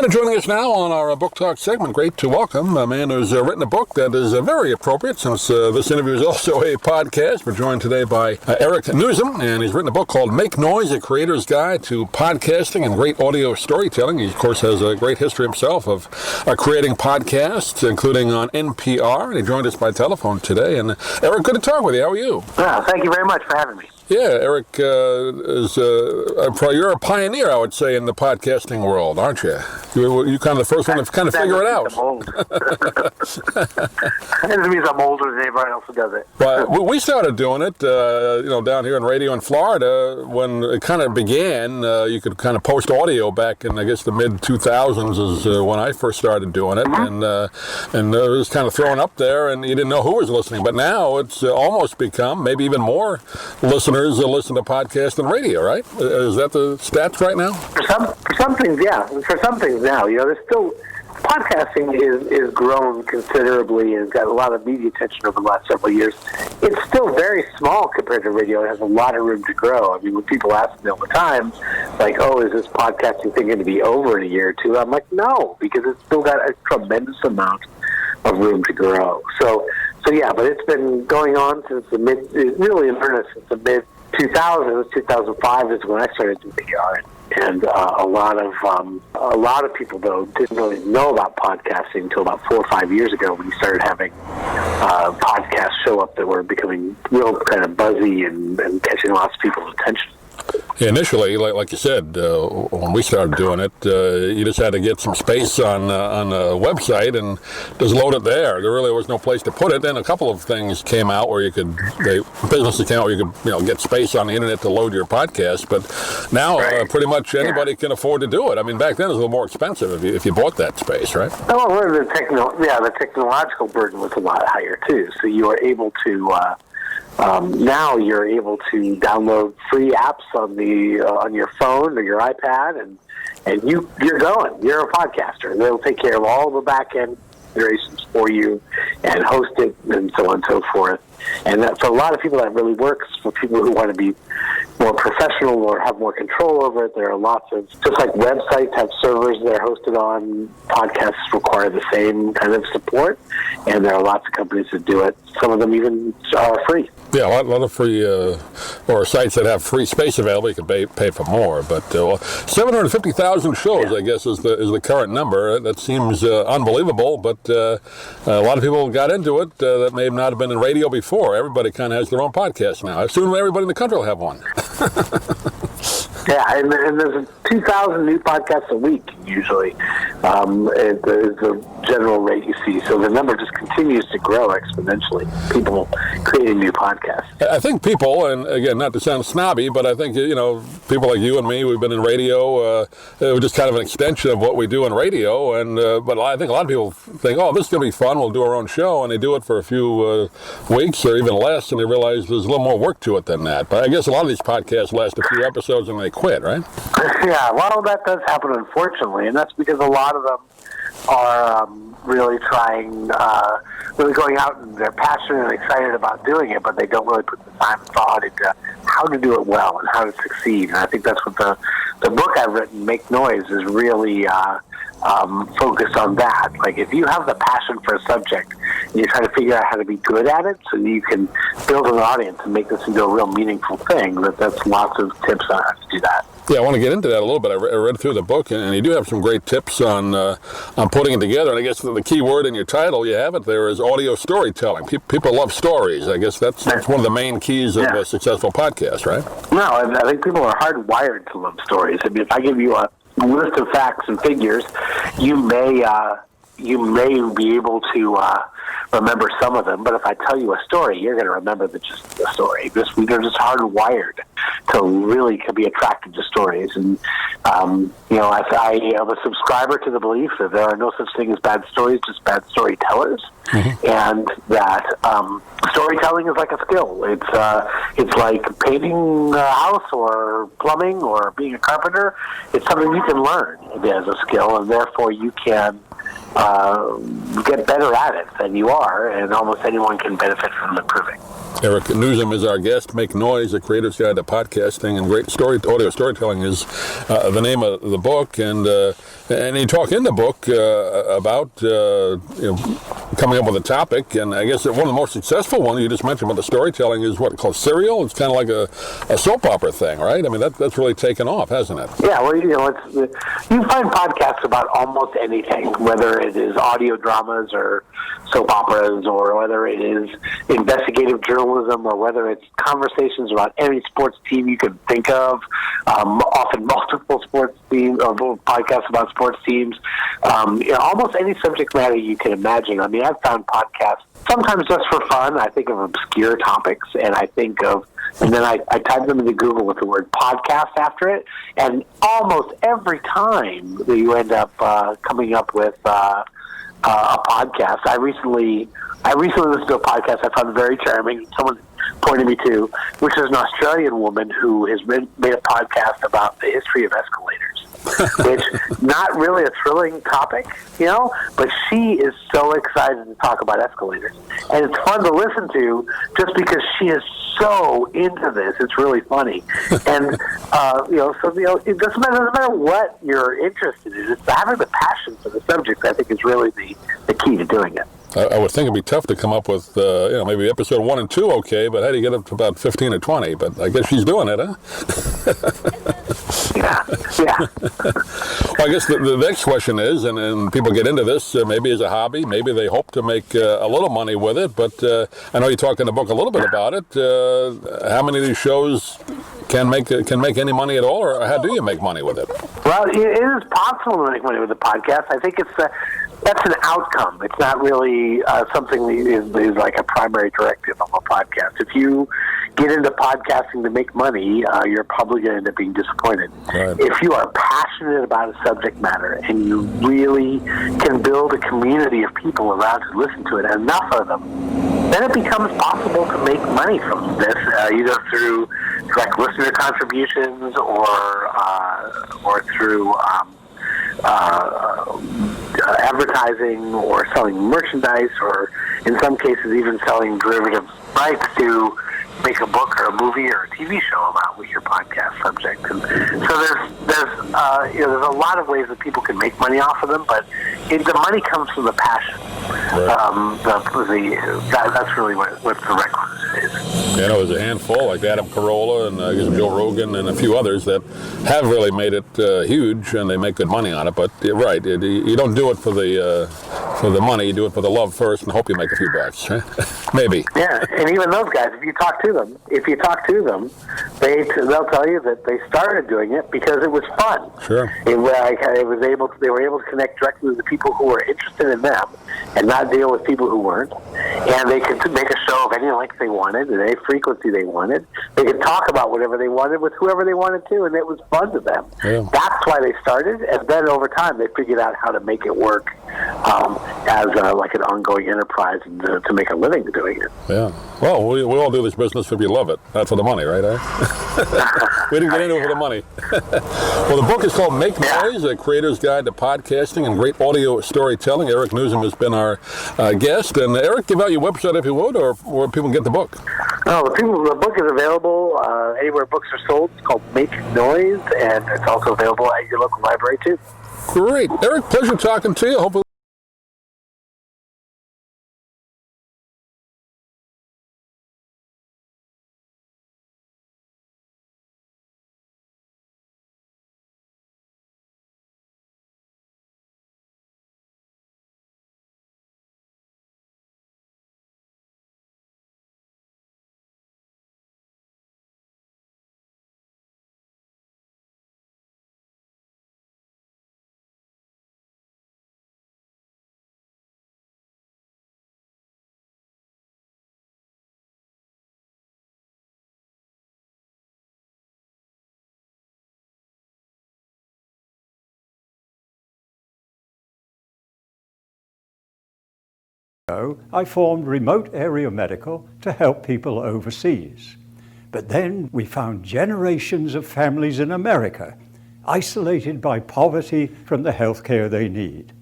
Joining us now on our Book Talk segment, great to welcome a man who's written a book that is very appropriate since this interview is also a podcast. We're joined today by Eric Nuzum, and he's written a book called Make Noise, A Creator's Guide to Podcasting and Great Audio Storytelling. He, of course, has a great history himself of creating podcasts, including on NPR, and he joined us by telephone today. And Eric, good to talk with you. How are you? Thank you very much for having me. Yeah, Eric, you're a pioneer, I would say, in the podcasting world, aren't you? You're kind of the first one to kind of figure it out. I'm old. That means I'm older than anybody else who does it. Well, we started doing it, down here in radio in Florida when it kind of began. You could kind of post audio back in, I guess, the mid-2000s is when I first started doing it, and it was kind of thrown up there, and you didn't know who was listening. But now it's almost become maybe even more listeners listen to podcasts and radio, right? Is that the stats right now? For some things, yeah. For some things now, there's still podcasting is grown considerably and got a lot of media attention over the last several years. It's still very small compared to radio. It has a lot of room to grow. I mean, when people ask me all the time, like, "Oh, is this podcasting thing going to be over in a year or two?" I'm like, "No," because it's still got a tremendous amount of room to grow. So yeah, but it's been going on since really in earnest since the mid-2000s. 2005 is when I started doing PR, and a lot of people though didn't really know about podcasting until about 4 or 5 years ago when you started having podcasts show up that were becoming real kind of buzzy and catching lots of people's attention. Yeah, initially, like you said, when we started doing it, you just had to get some space on a website and just load it there. There really was no place to put it. Then a couple of things came out where businesses came out where you could get space on the internet to load your podcast. But now pretty much anybody can afford to do it. I mean, back then it was a little more expensive if you bought that space, right? Oh, well, the technological burden was a lot higher too. So you were able to. Now you're able to download free apps on your phone or your iPad, and you're going. You're a podcaster. They'll take care of all the back end considerations for you and host it and so on and so forth. And that, for a lot of people, that really works. For people who want to be more professional or have more control over it, there are lots of, just like websites have servers they're hosted on, podcasts require the same kind of support, and there are lots of companies that do it. Some of them even are free. Yeah, a lot of free, or sites that have free space available, you can pay for more. But 750,000 shows, I guess, is the current number. That seems unbelievable, but a lot of people got into it that may not have been in radio before. Everybody kind of has their own podcast now. I assume everybody in the country will have one. Yeah, and there's 2,000 new podcasts a week, usually, is the general rate you see. So the number just continues to grow exponentially, people creating new podcasts. I think people, and again, not to sound snobby, but I think, people like you and me, we've been in radio, we're just kind of an extension of what we do in radio, and but I think a lot of people think, oh, this is going to be fun, we'll do our own show, and they do it for a few weeks or even less, and they realize there's a little more work to it than that. But I guess a lot of these podcasts last a few episodes and they quit, right? Yeah, well, that does happen, unfortunately, and that's because a lot of them are really really going out, and they're passionate and excited about doing it, but they don't really put the time and thought into how to do it well and how to succeed. And I think that's what the book I've written, Make Noise, is really focused on that. Like, if you have the passion for a subject and you try to figure out how to be good at it so you can build an audience and make this into a real meaningful thing, that's lots of tips on how to do that. Yeah, I want to get into that a little bit. I read through the book, and you do have some great tips on putting it together. And I guess the key word in your title, you have it there, is audio storytelling. People love stories. I guess that's one of the main keys of a successful podcast, right? No, I think people are hardwired to love stories. I mean, if I give you a list of facts and figures, you may be able to remember some of them, but if I tell you a story, you're going to remember the story. They're just hardwired to really be attracted to stories. And, I am a subscriber to the belief that there are no such thing as bad stories, just bad storytellers. Mm-hmm. And that storytelling is like a skill. It's like painting a house or plumbing or being a carpenter. It's something you can learn as a skill, and therefore you can get better at it than you are, and almost anyone can benefit from improving. Eric Nuzum is our guest. Make Noise, a creator's guide to podcasting and great audio storytelling is the name of the book. And you talk in the book about coming up with a topic. And I guess one of the most successful ones you just mentioned about the storytelling is what called Serial. It's kind of like a soap opera thing, right? I mean, that's really taken off, hasn't it? Yeah, well, you find podcasts about almost anything, whether it is audio dramas or soap operas, or whether it is investigative journalism, or whether it's conversations about any sports team you can think of, often multiple sports teams, or podcasts about sports teams, almost any subject matter you can imagine. I mean, I've found podcasts sometimes just for fun. I think of obscure topics, and then I type them into Google with the word podcast after it, and almost every time that you end up coming up with a podcast. I recently listened to a podcast I found very charming. Someone pointed me to, which is an Australian woman who has made a podcast about the history of escalators, which not really a thrilling topic, but she is so excited to talk about escalators, and it's fun to listen to just because she is so into this. It's really funny, and it doesn't matter what you're interested in. It's having the passion for the subject, I think, is really the key to doing it. I would think it'd be tough to come up with, maybe episode 1 and 2 okay, but how do you get up to about 15 or 20? But I guess she's doing it, huh? Yeah. Well, I guess the next question is, and people get into this maybe as a hobby, maybe they hope to make a little money with it, but I know you talk in the book a little bit about it. How many of these shows can make any money at all, or how do you make money with it? Well, it is possible to make money with the podcast. I think that's an outcome. It's not really something that is like a primary directive of a podcast. If you get into podcasting to make money, you're probably going to end up being disappointed. Right. If you are passionate about a subject matter and you really can build a community of people around to listen to it, enough of them, then it becomes possible to make money from this, either through direct listener contributions or through advertising or selling merchandise, or in some cases even selling derivative rights to make a book or a movie or a TV show about with your podcast subject. And so there's a lot of ways that people can make money off of them, but the money comes from the passion. Right. That's really what the requisite is. Yeah, there's a handful like Adam Carolla and I guess Joe Rogan and a few others that have really made it huge, and they make good money on it. But you're right, you don't do it for the money. You do it for the love first, and hope you make a few bucks. Right? Maybe. Yeah, and even those guys, if you talk to them, they'll tell you that they started doing it because it was fun. Sure. They were able to connect directly with the people who were interested in them, and not deal with people who weren't. And they could make a show of any length they wanted, and any frequency they wanted. They could talk about whatever they wanted with whoever they wanted to, and it was fun to them. Yeah. That's why they started, and then over time they figured out how to make it work as like an ongoing enterprise and to make a living doing it. Yeah. Well, we all do this business if you love it, not for the money, right? We didn't get into it for the money. Well, the book is called Make Noise, a creator's guide to podcasting and great audio storytelling. Eric Nuzum has been our guest. And Eric, give out your website if you would, or where people can get the book. Oh, the book is available anywhere books are sold. It's called Make Noise, and it's also available at your local library, too. Great. Eric, pleasure talking to you. Hopefully I formed Remote Area Medical to help people overseas. But then we found generations of families in America isolated by poverty from the health care they need.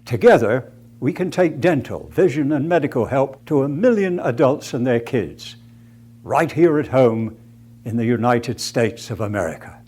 Together, we can take dental, vision, and medical help to 1 million adults and their kids right here at home in the United States of America.